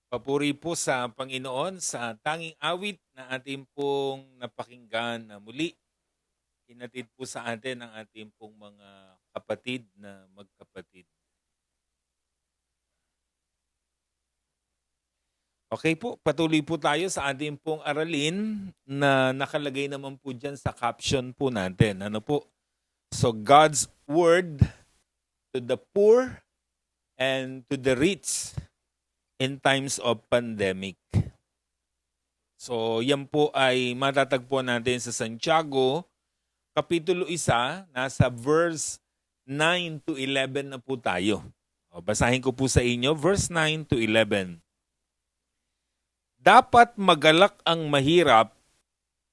Papuri po sa Panginoon sa tanging awit na ating pong napakinggan na muli. Hinatid po sa atin ang ating pong mga kapatid na magkapatid. Okay po, patuloy po tayo sa ating pong aralin na nakalagay naman po dyan sa caption po natin. Ano po? So God's word to the poor and to the rich in times of pandemic. So yan po ay matatagpuan natin sa Santiago, Kapitulo 1, nasa verse 9 to 11 na po tayo. O, basahin ko po sa inyo, verse 9 to 11. Dapat magalak ang mahirap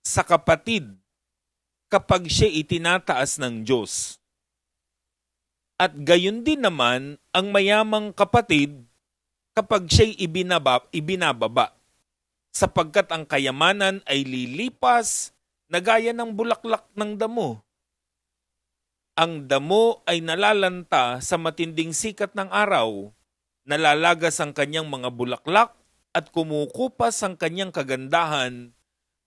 sa kapatid kapag siya itinataas ng Diyos. At gayon din naman ang mayamang kapatid kapag siya'y ibinababa, sapagkat ang kayamanan ay lilipas na gaya ng bulaklak ng damo. Ang damo ay nalalanta sa matinding sikat ng araw, nalalagas ang kanyang mga bulaklak at kumukupas ang kanyang kagandahan,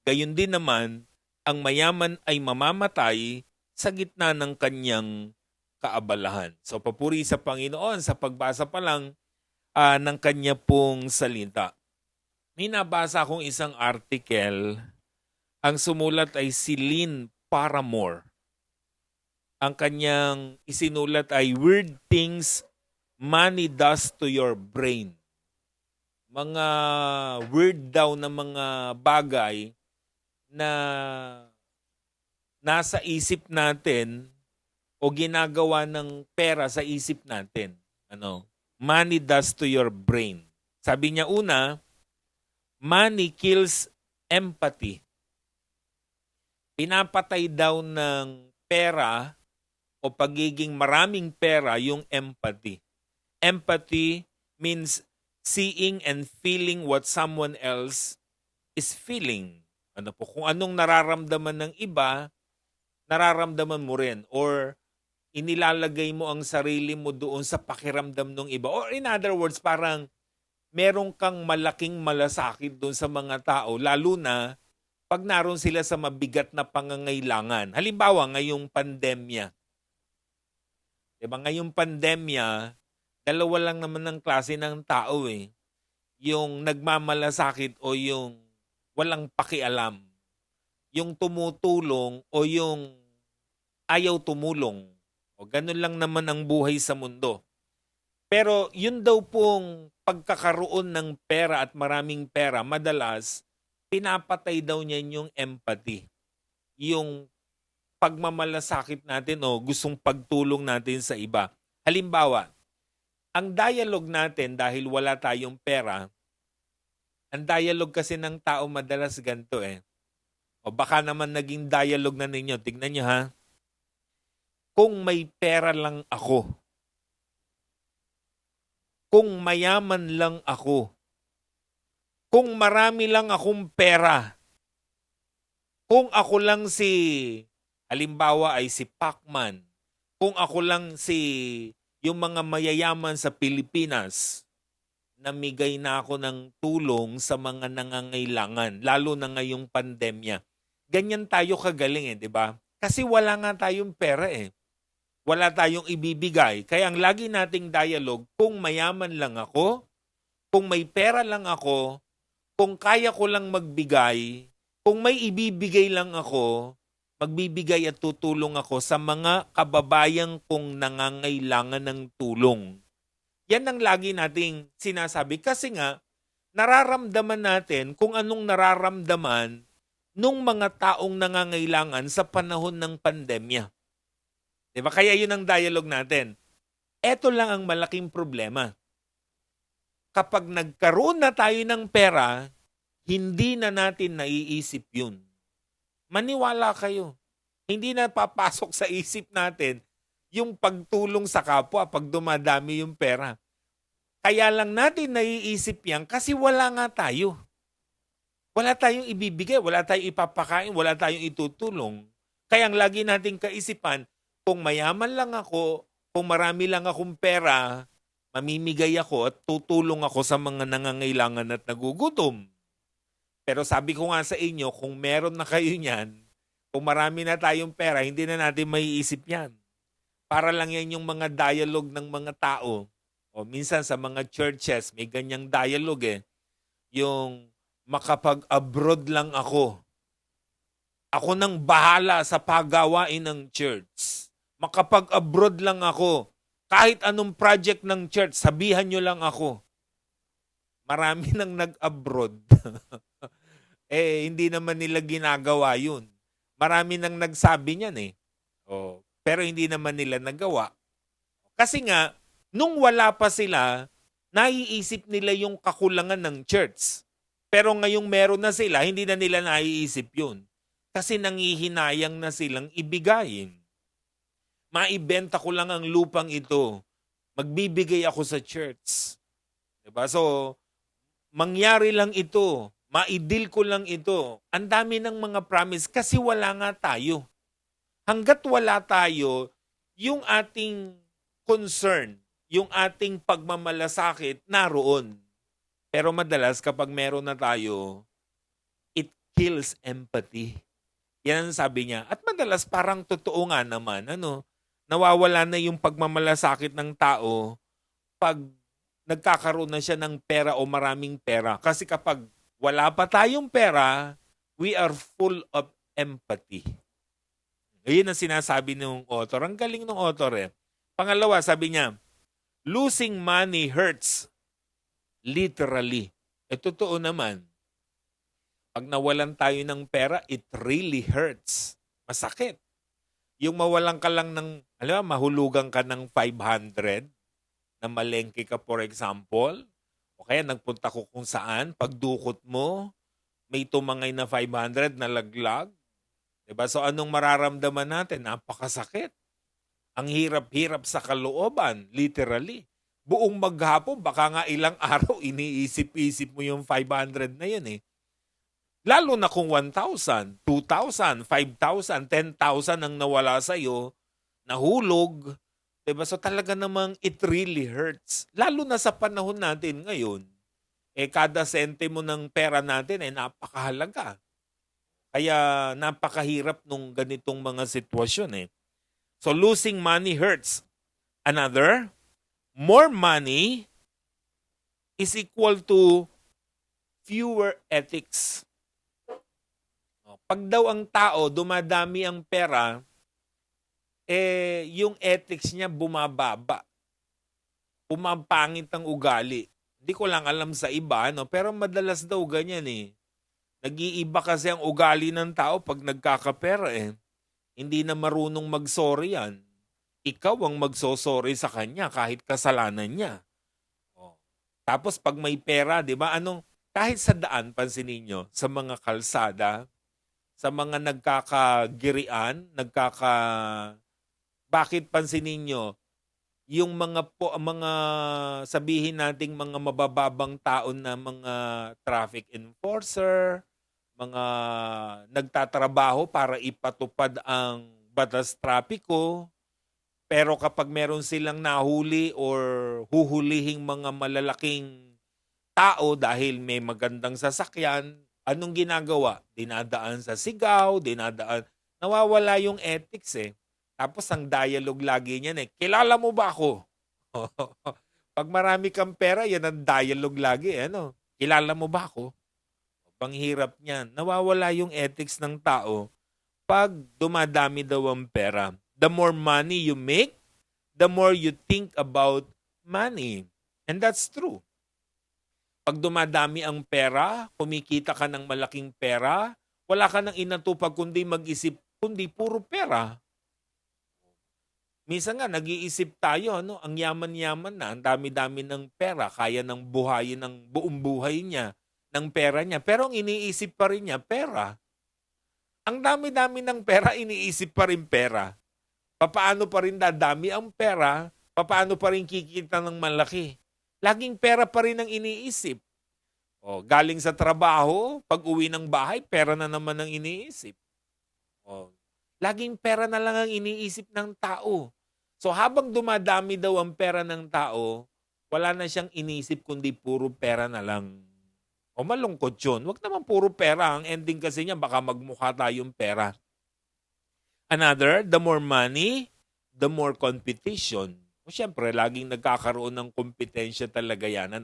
gayon din naman ang mayaman ay mamamatay sa gitna ng kanyang kaabalahan. So papuri sa Panginoon sa pagbasa pa lang ng kanya pong salita. May nabasa akong isang article. Ang sumulat ay si Lynn Paramore. Ang kanyang isinulat ay Weird Things Money Does to Your Brain. Mga weird daw na mga bagay na nasa isip natin o ginagawa ng pera sa isip natin. Money does to your brain. Sabi niya una, money kills empathy. Pinapatay daw ng pera o pagiging maraming pera yung empathy. Empathy means seeing and feeling what someone else is feeling. Ano po, kung anong nararamdaman ng iba, nararamdaman mo rin, or inilalagay mo ang sarili mo doon sa pakiramdam ng iba. Or in other words, parang meron kang malaking malasakit doon sa mga tao, lalo na pag naroon sila sa mabigat na pangangailangan. Halimbawa, ngayong pandemya. Diba? Ngayong pandemya, dalawa lang naman ng klase ng tao eh. Yung nagmamalasakit o yung walang pakialam. Yung tumutulong o yung ayaw tumulong. O ganun lang naman ang buhay sa mundo. Pero yun daw pong pagkakaroon ng pera at maraming pera, madalas pinapatay daw niyan yung empathy. Yung pagmamalasakit natin o gustong pagtulong natin sa iba. Halimbawa, ang dialogue natin dahil wala tayong pera, ang dialogue kasi ng tao madalas ganito eh. O baka naman naging dialogue na ninyo. Tignan nyo ha. Kung may pera lang ako, kung mayaman lang ako, kung marami lang akong pera, kung ako lang si, halimbawa ay si Pacman, kung ako lang si yung mga mayayaman sa Pilipinas, namigay na ako ng tulong sa mga nangangailangan, lalo na ngayong pandemya. Ganyan tayo kagaling eh, di ba? Kasi wala nga tayong pera eh. Wala tayong ibibigay. Kaya ang lagi nating dialogue, kung mayaman lang ako, kung may pera lang ako, kung kaya ko lang magbigay, kung may ibibigay lang ako, magbibigay at tutulong ako sa mga kababayang kong nangangailangan ng tulong. Yan ang lagi nating sinasabi kasi nga, nararamdaman natin kung anong nararamdaman nung mga taong nangangailangan sa panahon ng pandemya. Diba? Kaya yun ang dialogue natin. Ito lang ang malaking problema. Kapag nagkaroon na tayo ng pera, hindi na natin naiisip yun. Maniwala kayo. Hindi na papasok sa isip natin yung pagtulong sa kapwa pag dumadami yung pera. Kaya lang natin naiisip yan kasi wala nga tayo. Wala tayong ibibigay, wala tayong ipapakain, wala tayong itutulong. Kaya ang lagi nating kaisipan, kung mayaman lang ako, kung marami lang akong pera, mamimigay ako at tutulong ako sa mga nangangailangan at nagugutom. Pero sabi ko nga sa inyo, kung meron na kayo niyan, kung marami na tayong pera, hindi na natin maiisip yan. Para lang yan yung mga dialogue ng mga tao. O minsan sa mga churches, may ganyang dialogue eh. Yung makapag-abroad lang ako. Ako nang bahala sa paggawain ng church. Makapag-abroad lang ako. Kahit anong project ng church, sabihan nyo lang ako. Marami nang nag-abroad. Hindi naman nila ginagawa yun. Marami nang nagsabi niyan eh. Pero hindi naman nila nagawa. Kasi nga, nung wala pa sila, naiisip nila yung kakulangan ng church. Pero ngayong meron na sila, hindi na nila naiisip yun. Kasi nangihinayang na silang ibigayin. Maibenta ko lang ang lupang ito. Magbibigay ako sa church. Diba? So, mangyari lang ito. Maidil ko lang ito. Ang dami ng mga promise kasi wala nga tayo. Hanggat wala tayo, yung ating concern, yung ating pagmamalasakit, naroon. Pero madalas kapag meron na tayo, it kills empathy. Yan ang sabi niya. At madalas parang totoo nga naman, nawawala na yung pagmamalasakit ng tao pag nagkakaroon na siya ng pera o maraming pera. Kasi kapag wala pa tayong pera, we are full of empathy. Ayun ang sinasabi ng author. Ang galing ng author eh. Pangalawa, sabi niya, losing money hurts. Literally. Totoo naman. Pag nawalan tayo ng pera, it really hurts. Masakit. Yung mawalan ka lang ng, mahulugan ka ng 500 na malengke ka for example, o kaya nagpunta ko kung saan, pagdukot mo, may tumangay na 500 na laglag. 'Di ba? So anong mararamdaman natin? Napakasakit. Ang hirap-hirap sa kalooban, literally. Buong maghapon, baka nga ilang araw iniisip-isip mo yung 500 na yun eh. Lalo na kung 1,000, 2,000, 5,000, 10,000 ang nawala sa'yo, nahulog. Diba? So talaga namang it really hurts. Lalo na sa panahon natin ngayon, kada sentimo ng pera natin ay napakahalaga. Kaya napakahirap nung ganitong mga sitwasyon eh. So losing money hurts. Another, more money is equal to fewer ethics. Pag daw ang tao, dumadami ang pera, yung ethics niya bumababa. Pumapangit ang ugali. Hindi ko lang alam sa iba, no? Pero madalas daw ganyan eh. Nag-iiba kasi ang ugali ng tao pag nagkakapera eh. Hindi na marunong mag-sorry yan. Ikaw ang magsosorry sa kanya kahit kasalanan niya. Tapos pag may pera, di ba, kahit sa daan, pansinin nyo, sa mga kalsada, sa mga nagkakagirian, bakit pansinin nyo, yung mga sabihin nating mga mabababang tao na mga traffic enforcer, mga nagtatrabaho para ipatupad ang batas trapiko, pero kapag meron silang nahuli or huhulihing mga malalaking tao dahil may magandang sasakyan, anong ginagawa? Dinadaan sa sigaw, nawawala yung ethics eh. Tapos ang dialogue lagi niyan eh, kilala mo ba ako? Pag marami kang pera, yan ang dialogue lagi eh. Kilala mo ba ako? Panghirap niyan. Nawawala yung ethics ng tao pag dumadami daw ang pera. The more money you make, the more you think about money. And that's true. Pag dumadami ang pera, kumikita ka ng malaking pera, wala ka nang inatupag kundi mag-isip, kundi puro pera. Minsan nga, nag-iisip tayo, ang yaman-yaman na, ang dami-dami ng pera, kaya ng buhayin ng buong buhay niya, ng pera niya. Pero ang iniisip pa rin niya, pera. Ang dami-dami ng pera, iniisip pa rin pera. Papaano pa rin dadami ang pera? Papaano pa rin kikita ng malaki? Laging pera pa rin ang iniisip. Galing sa trabaho, pag uwi ng bahay, pera na naman ang iniisip. Laging pera na lang ang iniisip ng tao. So habang dumadami daw ang pera ng tao, wala na siyang iniisip kundi puro pera na lang. Malungkot yun. Huwag naman puro pera. Ang ending kasi niya, baka magmukha tayong pera. Another, the more money, the more competition. Siyempre, laging nagkakaroon ng kompetensya talaga yan.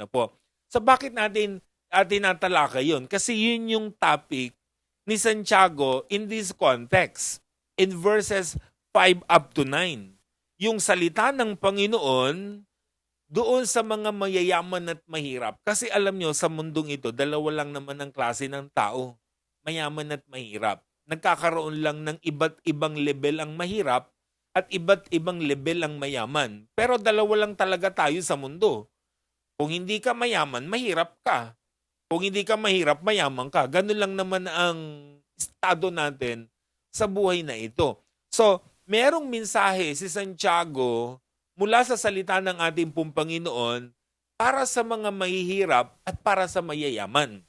So bakit natin tinatalakay yun? Kasi yun yung topic ni Santiago in this context. In verses 5 up to 9. Yung salita ng Panginoon doon sa mga mayayaman at mahirap. Kasi alam nyo, sa mundong ito, dalawa lang naman ang klase ng tao. Mayaman at mahirap. Nagkakaroon lang ng iba't ibang level ang mahirap at iba't ibang level ang mayaman. Pero dalawa lang talaga tayo sa mundo. Kung hindi ka mayaman, mahirap ka. Kung hindi ka mahirap, mayaman ka. Ganun lang naman ang estado natin sa buhay na ito. So, merong mensahe si Santiago mula sa salita ng ating pong Panginoon para sa mga mahihirap at para sa mayayaman.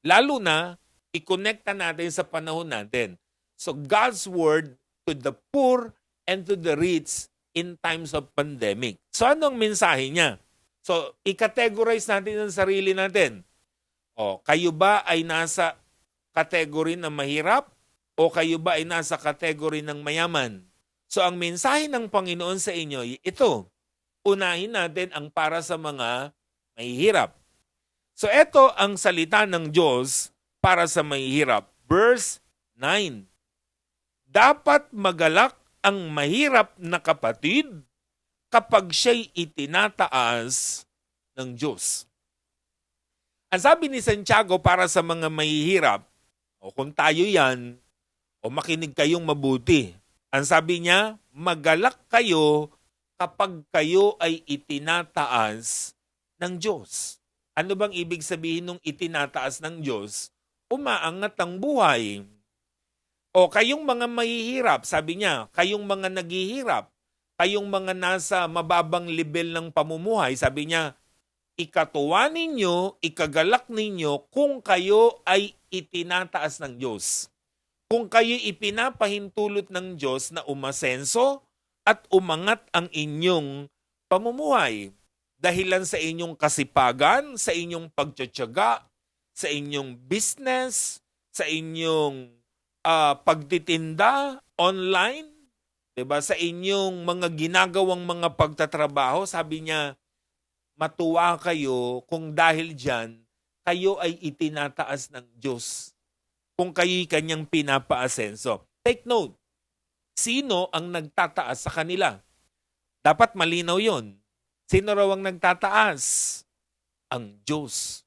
Lalo na, i-connecta natin sa panahon natin. So God's word to the poor and to the rich in times of pandemic. So anong mensahe niya? So i-categorize natin ang sarili natin. Kayo ba ay nasa category ng mahirap o kayo ba ay nasa category ng mayaman? So ang mensahe ng Panginoon sa inyo, ito, unahin natin ang para sa mga mahihirap. So ito ang salita ng Diyos para sa mahihirap. Verse 9. Dapat magalak ang mahirap na kapatid kapag siya'y itinataas ng Diyos. Ang sabi ni Santiago para sa mga mahihirap, kung tayo yan, makinig kayong mabuti. Ang sabi niya, magalak kayo kapag kayo ay itinataas ng Diyos. Ano bang ibig sabihin ng itinataas ng Diyos? Umaangat ang buhay. O kayong mga mahihirap, sabi niya, kayong mga naghihirap, kayong mga nasa mababang level ng pamumuhay, sabi niya, ikatuwa ninyo, ikagalak ninyo kung kayo ay itinataas ng Diyos. Kung kayo ipinapahintulot ng Diyos na umasenso at umangat ang inyong pamumuhay. Dahilan sa inyong kasipagan, sa inyong pagtsatsaga, sa inyong business, sa inyong pagtitinda online, 'di ba? Sa inyong mga ginagawang mga pagtatrabaho, sabi niya, matuwa kayo kung dahil diyan kayo ay itinataas ng Diyos. Kung kayo'y kanyang pinapaasenso. Take note, sino ang nagtataas sa kanila? Dapat malinaw 'yon. Sino raw ang nagtataas? Ang Diyos.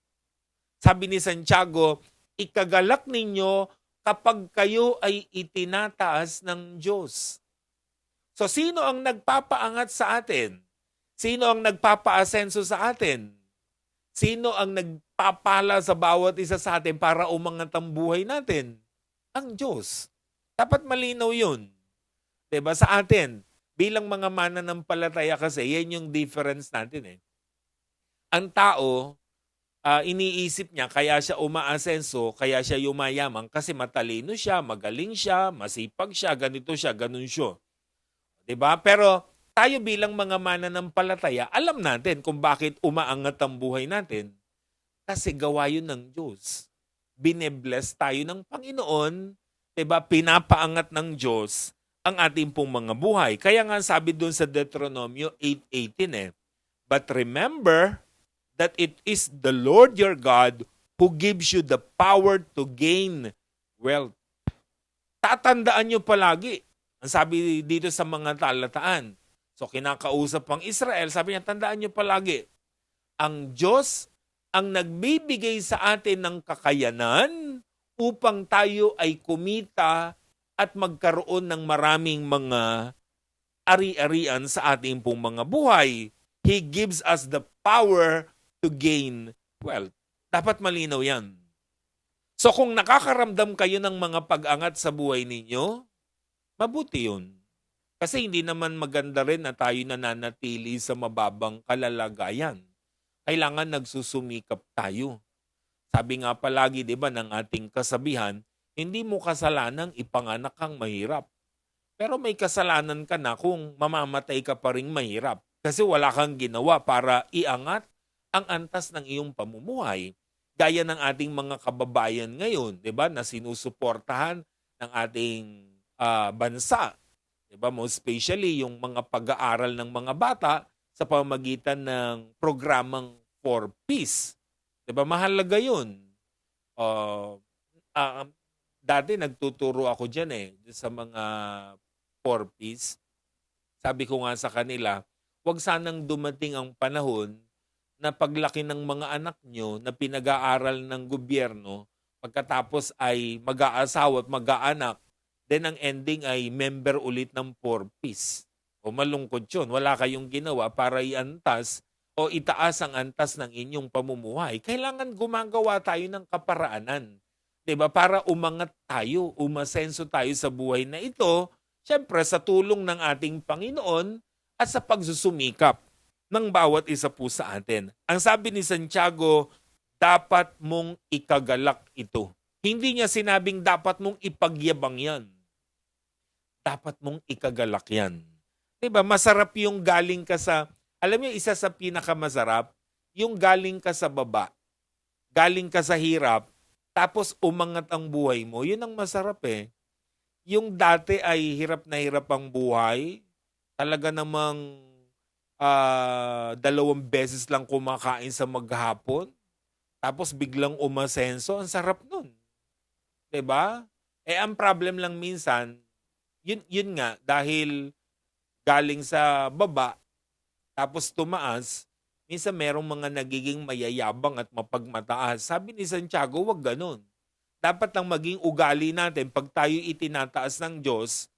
Sabi ni Santiago, ikagalak ninyo kapag kayo ay itinataas ng Diyos. So sino ang nagpapaangat sa atin? Sino ang nagpapaasenso sa atin? Sino ang nagpapala sa bawat isa sa atin para umangat ang buhay natin? Ang Diyos. Dapat malinaw yun. Diba? Sa atin, bilang mga mananampalataya kasi, yan yung difference natin eh. Ang tao, iniisip niya kaya siya umaasenso, kaya siya yumayaman kasi matalino siya, magaling siya, masipag siya, ganito siya, ganun siya. 'Di ba? Pero tayo bilang mga mananampalataya, alam natin kung bakit umaangat ang buhay natin. Kasi gawa yun ng Diyos. Binebless tayo ng Panginoon, 'di ba? Pinapaangat ng Diyos ang ating pong mga buhay. Kaya nga sabi doon sa Deuteronomio 8:18 but remember that it is the Lord your God who gives you the power to gain wealth. Tatandaan nyo palagi. Ang sabi dito sa mga talataan. So kinakausap ang Israel, sabi niya, tandaan nyo palagi. Ang Diyos ang nagbibigay sa atin ng kakayanan upang tayo ay kumita at magkaroon ng maraming mga ari-arian sa ating pong mga buhay. He gives us the power to gain wealth. Dapat malinaw yan. So kung nakakaramdam kayo ng mga pag-angat sa buhay ninyo, mabuti yun. Kasi hindi naman maganda rin na tayo nananatili sa mababang kalalagayan. Kailangan nagsusumikap tayo. Sabi nga palagi, di ba, ng ating kasabihan, hindi mo kasalanang ipanganak kang mahirap. Pero may kasalanan ka na kung mamamatay ka pa ring mahirap. Kasi wala kang ginawa para iangat ang antas ng iyong pamumuhay. Gaya ng ating mga kababayan ngayon, 'di ba, na sinusuportahan ng ating bansa. 'Di ba, most especially yung mga pag-aaral ng mga bata sa pamamagitan ng programang 4Ps. 'Di ba, mahalaga 'yun. Dati nagtuturo ako diyan sa mga 4Ps. Sabi ko nga sa kanila, huwag sanang dumating ang panahon na paglaki ng mga anak nyo na pinag-aaral ng gobyerno, pagkatapos ay mag-aasawa at mag-aanak, then ang ending ay member ulit ng 4Ps. O malungkot yun. Wala kayong ginawa para iantas o itaas ang antas ng inyong pamumuhay. Kailangan gumagawa tayo ng kaparaanan. 'Di ba? Para umangat tayo, umasenso tayo sa buhay na ito, syempre sa tulong ng ating Panginoon at sa pagsusumikap ng bawat isa po sa atin. Ang sabi ni Santiago, dapat mong ikagalak ito. Hindi niya sinabing dapat mong ipagyabang yan. Dapat mong ikagalak yan. Diba? Masarap yung galing ka sa, alam niyo, isa sa pinakamasarap, yung galing ka sa baba, galing ka sa hirap, tapos umangat ang buhay mo. Yun ang masarap eh. Yung dati ay hirap na hirap ang buhay, talaga namang 2 beses lang kumakain sa maghapon, tapos biglang umasenso, ang sarap nun. 'Di ba? Ang problem lang minsan, yun nga, dahil galing sa baba, tapos tumaas, minsan merong mga nagiging mayayabang at mapagmataas. Sabi ni Santiago, wag ganun. Dapat lang maging ugali natin, pag tayo itinataas ng Diyos,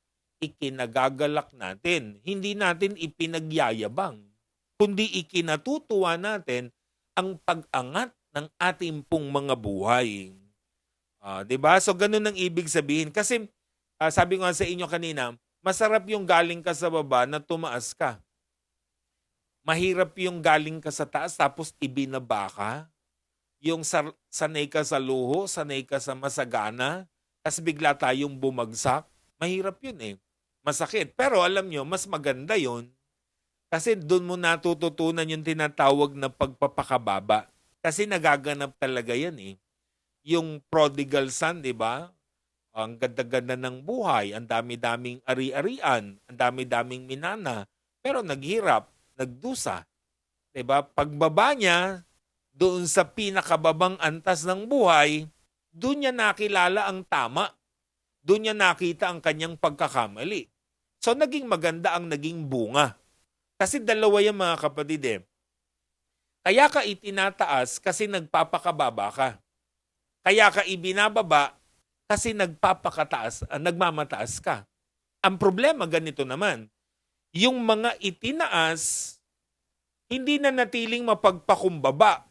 ikinagagalak natin. Hindi natin ipinagyayabang, kundi ikinatutuwa natin ang pag-angat ng ating pong mga buhay. 'Di ba? So ganun ang ibig sabihin. Kasi Sabi ko nga sa inyo kanina, masarap yung galing ka sa baba na tumaas ka. Mahirap yung galing ka sa taas tapos ibinaba ka. Yung sanay ka sa luho, sanay ka sa masagana, tapos bigla tayong bumagsak. Mahirap yun eh. Masakit. Pero alam nyo, mas maganda yun kasi doon mo natututunan yung tinatawag na pagpapakababa. Kasi nagaganap talaga yan eh. Yung prodigal son, di ba? Ang ganda-ganda ng buhay, ang dami-daming ari-arian, ang dami-daming minana, pero naghirap, nagdusa. Diba? Pagbaba niya, doon sa pinakababang antas ng buhay, doon niya nakilala ang tama. Doon niya nakita ang kanyang pagkakamali. So naging maganda ang naging bunga. Kasi dalawa yan mga kapatid eh. Kaya ka itinataas kasi nagpapakababa ka. Kaya ka ibinababa kasi nagmamataas ka. Ang problema ganito naman, yung mga itinaas, hindi na natiling mapagpakumbaba,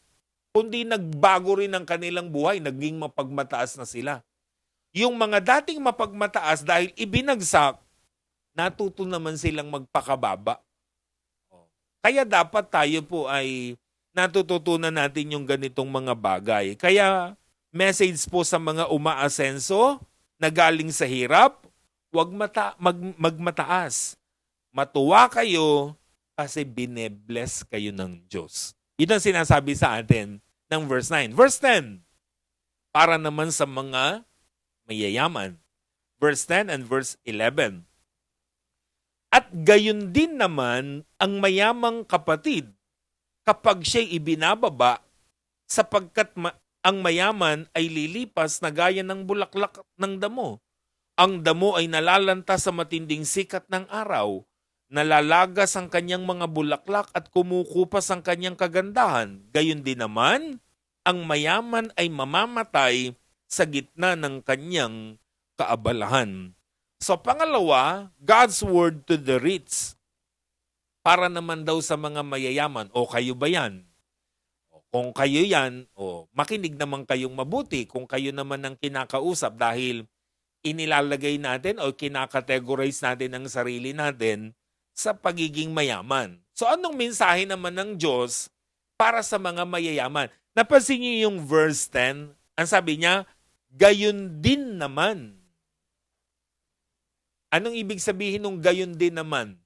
kundi nagbago rin ang kanilang buhay, naging mapagmataas na sila. Yung mga dating mapagmataas dahil ibinagsak, natuto naman silang magpakababa. Kaya dapat tayo po ay natututunan natin yung ganitong mga bagay. Kaya message po sa mga umaasenso na galing sa hirap, huwag magmataas. Matuwa kayo kasi binebless kayo ng Diyos. Yun ang sinasabi sa atin ng verse 9. Verse 10, para naman sa mga mayayaman. Verse 10 and verse 11. At gayon din naman ang mayamang kapatid kapag siya'y ibinababa sapagkat ang mayaman ay lilipas na gaya ng bulaklak ng damo. Ang damo ay nalalanta sa matinding sikat ng araw. Nalalagas ang kanyang mga bulaklak at kumukupas ang kanyang kagandahan. Gayon din naman, ang mayaman ay mamamatay sa gitna ng kanyang kaabalahan. So pangalawa, God's word to the rich. Para naman daw sa mga mayayaman, o kayo ba yan? Kung kayo yan, makinig naman kayong mabuti kung kayo naman ang kinakausap dahil inilalagay natin o kinakategorize natin ang sarili natin sa pagiging mayaman. So anong mensahe naman ng Diyos para sa mga mayayaman? Napansin niyo yung verse 10? Ang sabi niya, gayon din naman. Anong ibig sabihin ng gayon din naman?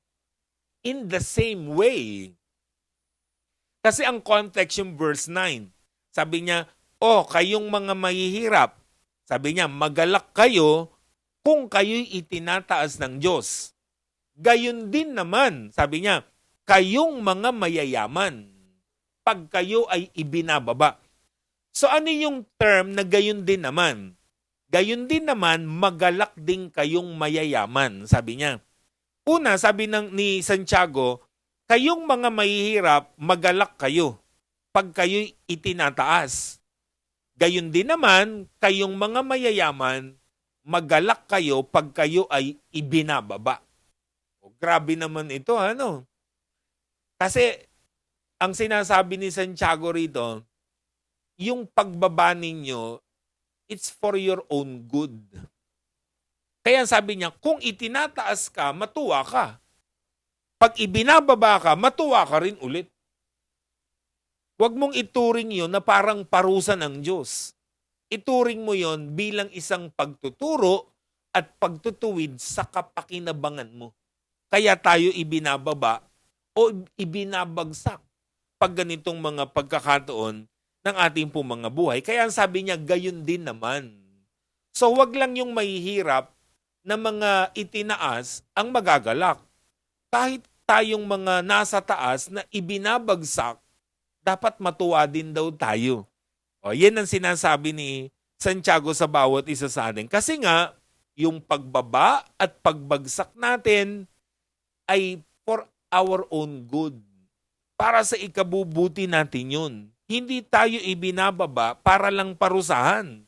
In the same way. Kasi ang context yung verse 9. Sabi niya, kayong mga mahihirap. Sabi niya, magalak kayo kung kayo'y itinataas ng Diyos. Gayon din naman, sabi niya, kayong mga mayayaman pag kayo ay ibinababa. So ano yung term na gayon din naman? Gayon din naman, magalak din kayong mayayaman, sabi niya. Una, sabi ni Santiago, kayong mga mahihirap, magalak kayo pag kayo'y itinataas. Gayon din naman, kayong mga mayayaman, magalak kayo pag kayo ay ibinababa. Grabe naman ito, ano? Kasi ang sinasabi ni Santiago rito, yung pagbaba ninyo, it's for your own good. Kaya sabi niya, kung itinataas ka, matuwa ka. Pag ibinababa ka, matuwa ka rin ulit. Huwag mong ituring yon na parang parusa ng Diyos. Ituring mo yon bilang isang pagtuturo at pagtutuwid sa kapakinabangan mo. Kaya tayo ibinababa o ibinabagsak pag ganitong mga pagkakataon ng ating pong mga buhay. Kaya ang sabi niya, gayon din naman. So wag lang yung mahihirap na mga itinaas ang magagalak. Kahit tayong mga nasa taas na ibinabagsak, dapat matuwa din daw tayo. Yan ang sinasabi ni Santiago sa bawat isa sa atin. Kasi nga, yung pagbaba at pagbagsak natin ay for our own good. Para sa ikabubuti natin yun. Hindi tayo ibinababa para lang parusahan,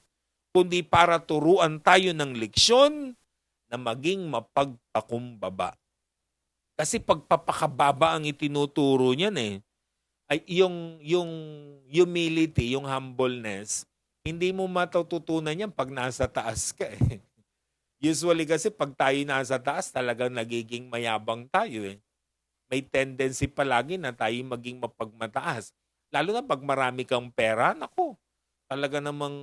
kundi para turuan tayo ng leksyon na maging mapagpakumbaba. Kasi pagpapakababa ang itinuturo niyan eh. Ay yung humility, yung humbleness, hindi mo matututunan yan pag nasa taas ka eh. Usually kasi pag tayo nasa taas, talagang nagiging mayabang tayo eh. May tendency palagi na tayo maging mapagmataas. Lalo na pag marami kang pera, naku, talaga namang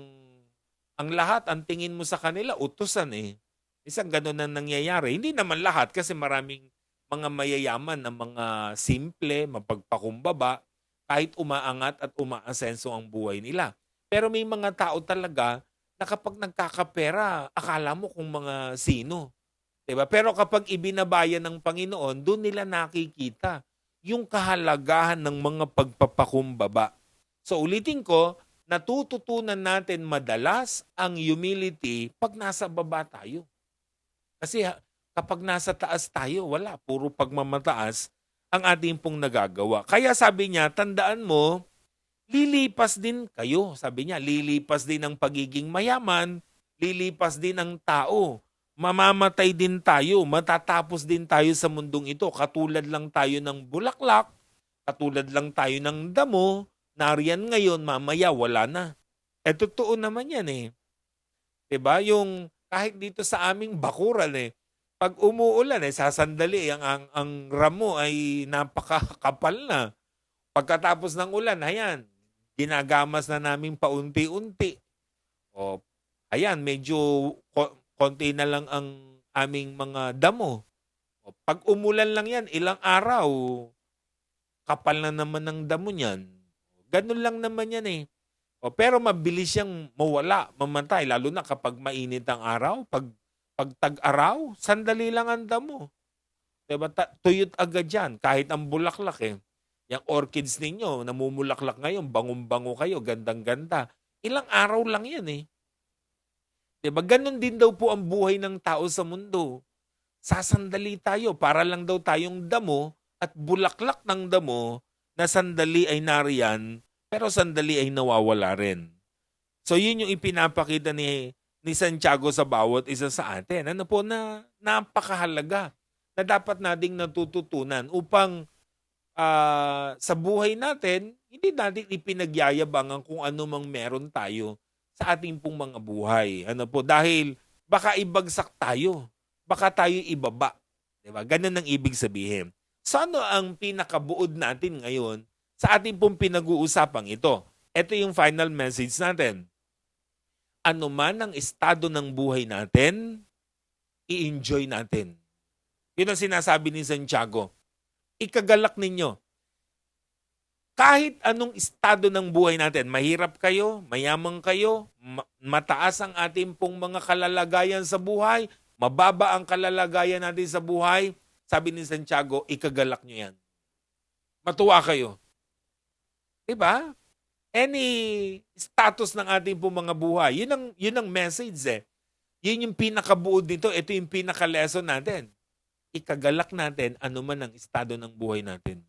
ang lahat, ang tingin mo sa kanila, utusan eh. Isang ganun na nangyayari. Hindi naman lahat kasi maraming mga mayayaman na mga simple, mapagpakumbaba, kahit umaangat at umaasenso ang buhay nila. Pero may mga tao talaga na kapag nagkakapera, akala mo kung mga sino. 'Di ba? Pero kapag ibinabayan ng Panginoon, doon nila nakikita yung kahalagahan ng mga pagpapakumbaba. So ulitin ko, natututunan natin madalas ang humility pag nasa baba tayo. Kasi kapag nasa taas tayo, wala, puro pagmamataas ang ating pong nagagawa. Kaya sabi niya, tandaan mo, lilipas din kayo. Sabi niya, lilipas din ang pagiging mayaman, lilipas din ang tao. Mamamatay din tayo, matatapos din tayo sa mundong ito. Katulad lang tayo ng bulaklak, katulad lang tayo ng damo, nariyan ngayon, mamaya wala na. Totoo naman yan eh. 'Di ba? Yung kahit dito sa aming bakuran eh, pag umuulan eh, sasandali ang ramo ay napakakapal na. Pagkatapos ng ulan, ayan, ginagamas na namin paunti-unti. O, ayan, medyo konti na lang ang aming mga damo. O, pag umulan lang yan, ilang araw, kapal na naman ng damo niyan. Ganun lang naman yan eh. O, pero mabilis siyang mawala, mamatay, lalo na kapag mainit ang araw. Pag tag-araw, sandali lang ang damo. Diba? Tuyot agad yan, kahit ang bulaklak eh. Yung orchids ninyo, namumulaklak ngayon, bangong-bango kayo, gandang-ganda. Ilang araw lang yan eh. Diba? Ganon din daw po ang buhay ng tao sa mundo. Sasandali tayo, para lang daw tayong damo at bulaklak ng damo na sandali ay nariyan, pero sandali ay nawawala rin. So yun yung ipinapakita ni Santiago sa bawat isa sa atin. Ano po na napakahalaga na dapat nating natututunan upang sa buhay natin, hindi natin ipinagyayabangan kung ano mang meron tayo sa ating pong mga buhay. Ano po, dahil baka ibagsak tayo, baka tayo ibaba. Diba? Ganun ang ibig sabihin. So ano ang pinakabuod natin ngayon sa ating pong pinag-uusapang ito? Ito yung final message natin. Ano man ang estado ng buhay natin, i-enjoy natin. Yun ang sinasabi ni Santiago. Ikagalak ninyo. Kahit anong estado ng buhay natin, mahirap kayo, mayaman kayo, mataas ang ating pong mga kalalagayan sa buhay, mababa ang kalalagayan natin sa buhay, sabi ni Santiago, ikagalak nyo yan. Matuwa kayo. Diba? Any status ng ating pong mga buhay, yun ang message eh. Yun yung pinakabuod nito, ito yung pinaka-lesson natin. Ikagalak natin anuman ang estado ng buhay natin.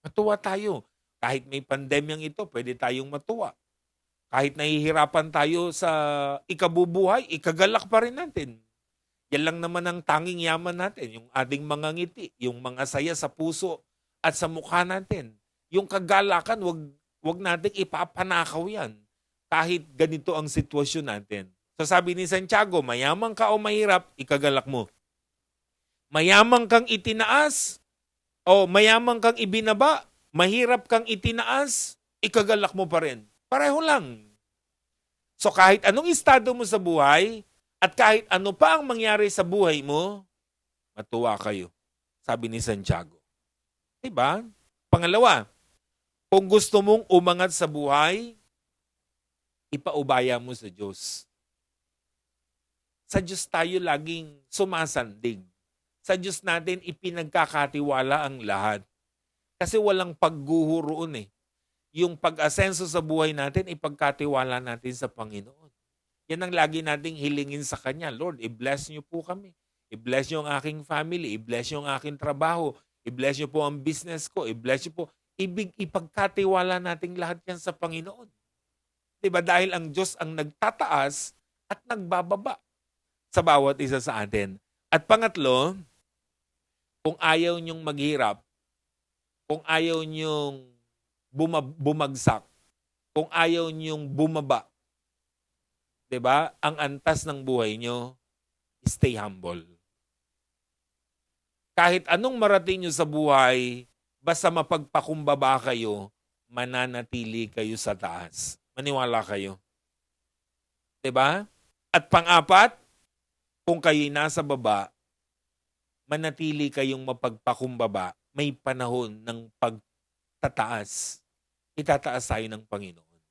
Matuwa tayo. Kahit may pandemyang ito, pwede tayong matuwa. Kahit nahihirapan tayo sa ikabubuhay, ikagalak pa rin natin. Yan lang naman ang tanging yaman natin, yung ating mga ngiti, yung mga saya sa puso at sa mukha natin. Yung kagalakan, wag nating ipapanakaw yan. Kahit ganito ang sitwasyon natin. So sabi ni Santiago, mayaman ka o mahirap, ikagalak mo. Mayamang kang itinaas o mayamang kang ibinaba, mahirap kang itinaas, ikagalak mo pa rin. Pareho lang. So kahit anong estado mo sa buhay at kahit ano pa ang mangyari sa buhay mo, matuwa kayo, sabi ni Santiago. Diba? Pangalawa, kung gusto mong umangat sa buhay, ipaubaya mo sa Diyos. Sa Diyos tayo laging sumasandig. Sa Diyos natin ipinagkakatiwala ang lahat. Kasi walang pagguho roon eh. Yung pag-asenso sa buhay natin, ipagkatiwala natin sa Panginoon. Yan ang lagi nating hilingin sa Kanya. Lord, i-bless niyo po kami. I-bless niyo ang aking family. I-bless niyo ang aking trabaho. I-bless niyo po ang business ko. I-bless niyo po. Ipagkatiwala natin lahat yan sa Panginoon. Diba? Dahil ang Diyos ang nagtataas at nagbababa sa bawat isa sa atin. At pangatlo, kung ayaw niyong maghirap, kung ayaw niyong bumagsak, kung ayaw niyong bumaba, 'di ba? Ang antas ng buhay niyo, stay humble. Kahit anong marating nyo sa buhay, basta mapagpakumbaba kayo, mananatili kayo sa taas. Maniwala kayo. 'Di ba? At pang-apat, kung kayo'y nasa baba, manatili kayong mapagpakumbaba, may panahon ng pagtataas. Itataas tayo ng Panginoon.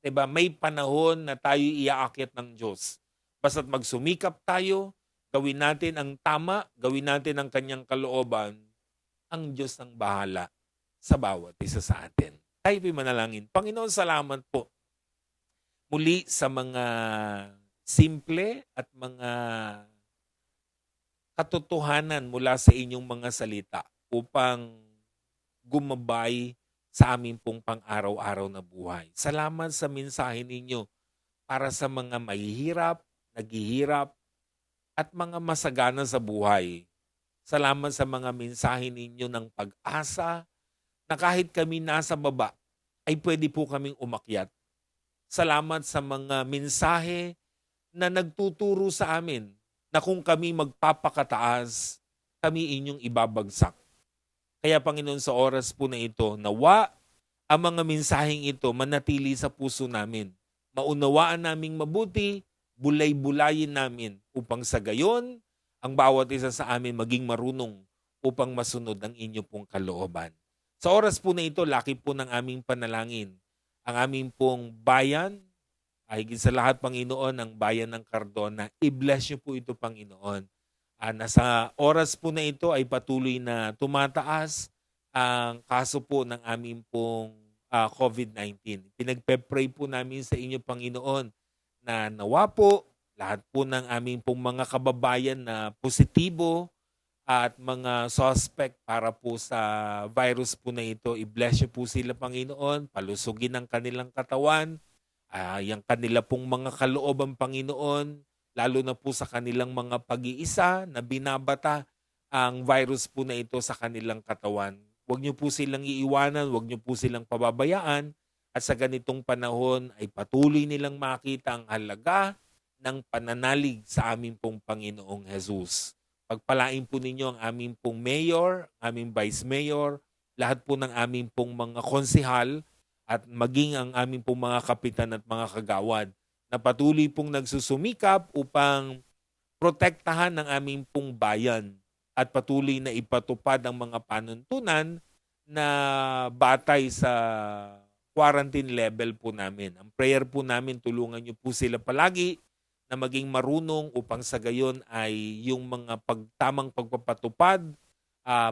'Di ba? May panahon na tayo iaakyat ng Diyos. Basta't magsumikap tayo, gawin natin ang tama, gawin natin ang kanyang kalooban, ang Diyos ang bahala sa bawat isa sa atin. Tayo po'y manalangin. Panginoon, salamat po muli sa mga simple at mga katotohanan mula sa inyong mga salita upang gumabay sa aming pong pang-araw-araw na buhay. Salamat sa mensahe ninyo para sa mga mahihirap, naghihirap, at mga masagana sa buhay. Salamat sa mga mensahe ninyo ng pag-asa na kahit kami nasa baba, ay pwede po kaming umakyat. Salamat sa mga mensahe na nagtuturo sa amin na kung kami magpapakataas, kami inyong ibabagsak. Kaya Panginoon, sa oras po na ito, nawa ang mga mensaheng ito manatili sa puso namin. Maunawaan naming mabuti, bulay-bulayin namin upang sa gayon, ang bawat isa sa amin maging marunong upang masunod ang inyo pong kalooban. Sa oras po na ito, laki po ng aming panalangin. Ang aming pong bayan, ay higit sa lahat, Panginoon, ang bayan ng Cardona, i-bless niyo po ito, Panginoon. Nasa oras po na ito ay patuloy na tumataas ang kaso po ng aming pong COVID-19. Pinagpe-pray po namin sa inyo, Panginoon, na nawa po lahat po ng aming pong mga kababayan na positibo at mga suspect para po sa virus po na ito, i-bless niyo po sila, Panginoon, palusugin ang kanilang katawan, yung kanila pong mga kalooban, Panginoon, lalo na po sa kanilang mga pag-iisa na binabata ang virus po na ito sa kanilang katawan. Huwag niyo po silang iiwanan, huwag niyo po silang pababayaan, at sa ganitong panahon ay patuloy nilang makita ang halaga ng pananalig sa aming pong Panginoong Jesus. Pagpalain po ninyo ang aming pong mayor, aming vice mayor, lahat po ng aming pong mga konsehal at maging ang aming pong mga kapitan at mga kagawad na patuloy pong nagsusumikap upang protektahan ang aming pong bayan at patuloy na ipatupad ang mga panuntunan na batay sa quarantine level po namin. Ang prayer po namin, tulungan niyo po sila palagi na maging marunong upang sa gayon ay yung mga tamang pagpapatupad,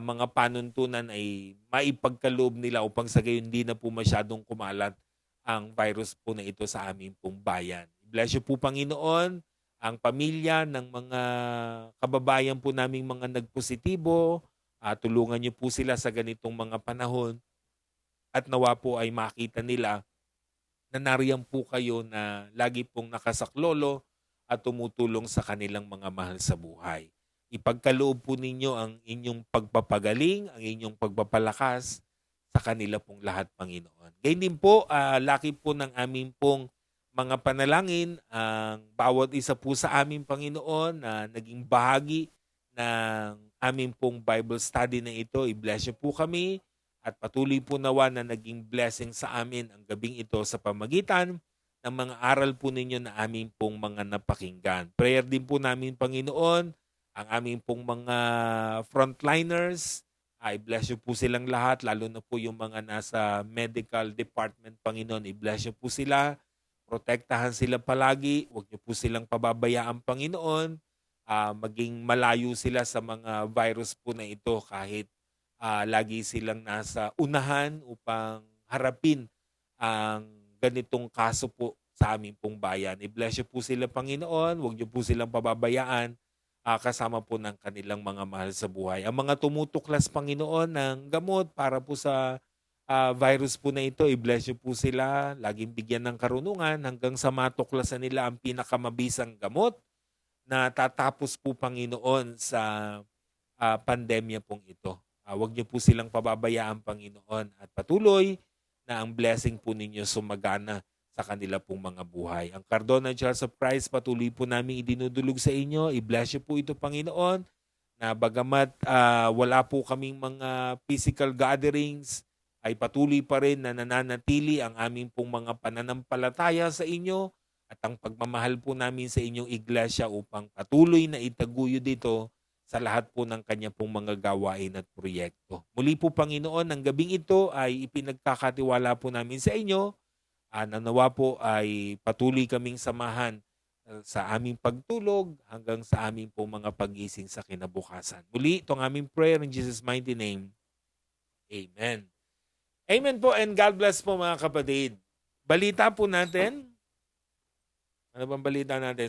mga panuntunan ay maipagkaloob nila upang sa gayon hindi na po masyadong kumalat ang virus po na ito sa aming pong bayan. Bless you po, Panginoon, ang pamilya ng mga kababayan po naming mga nagpositibo. Tulungan niyo po sila sa ganitong mga panahon. At nawa po ay makita nila na nariyan po kayo na lagi pong nakasaklolo at tumutulong sa kanilang mga mahal sa buhay. Ipagkaloob po ninyo ang inyong pagpapagaling, ang inyong pagpapalakas sa kanila pong lahat, Panginoon. Gayun din po, laki po ng aming pong mga panalangin, ang bawat isa po sa aming Panginoon na naging bahagi ng aming pong Bible study na ito. I-bless niyo po kami. At patuloy po nawa na naging blessing sa amin ang gabing ito sa pamagitan ng mga aral po ninyo na aming pong mga napakinggan. Prayer din po namin, Panginoon, ang aming pong mga frontliners. I-bless you po silang lahat, lalo na po yung mga nasa medical department, Panginoon. I-bless you po sila. Protektahan sila palagi. Huwag niyo po silang pababayaan, Panginoon. Maging malayo sila sa mga virus po na ito kahit lagi silang nasa unahan upang harapin ang ganitong kaso po sa aming pong bayan. I-bless you po sila, Panginoon. Huwag niyo po silang pababayaan kasama po ng kanilang mga mahal sa buhay. Ang mga tumutuklas, Panginoon, ng gamot para po sa virus po na ito, i-bless you po sila. Laging bigyan ng karunungan hanggang sa matuklasan nila ang pinakamabisang gamot na tatapos po, Panginoon, sa pandemya pong ito. Huwag niyo po silang pababayaan, Panginoon, at patuloy na ang blessing po ninyo sumagana sa kanila pong mga buhay. Ang Cardona Jars of Christ patuloy po namin idinudulog sa inyo. I-bless you po ito, Panginoon, na bagamat wala po kaming mga physical gatherings, ay patuloy pa rin na nananatili ang aming pong mga pananampalataya sa inyo at ang pagmamahal po namin sa inyong iglesia upang patuloy na itaguyod dito sa lahat po ng kanya pong mga gawain at proyekto. Muli po, Panginoon, ang gabing ito ay ipinagkakatiwala po namin sa inyo. Nanawa po ay patuloy kaming samahan sa aming pagtulog hanggang sa aming po mga pag-gising sa kinabukasan. Muli, itong aming prayer in Jesus' mighty name. Amen. Amen po, and God bless po, mga kapatid. Balita po natin. Ano bang balita natin?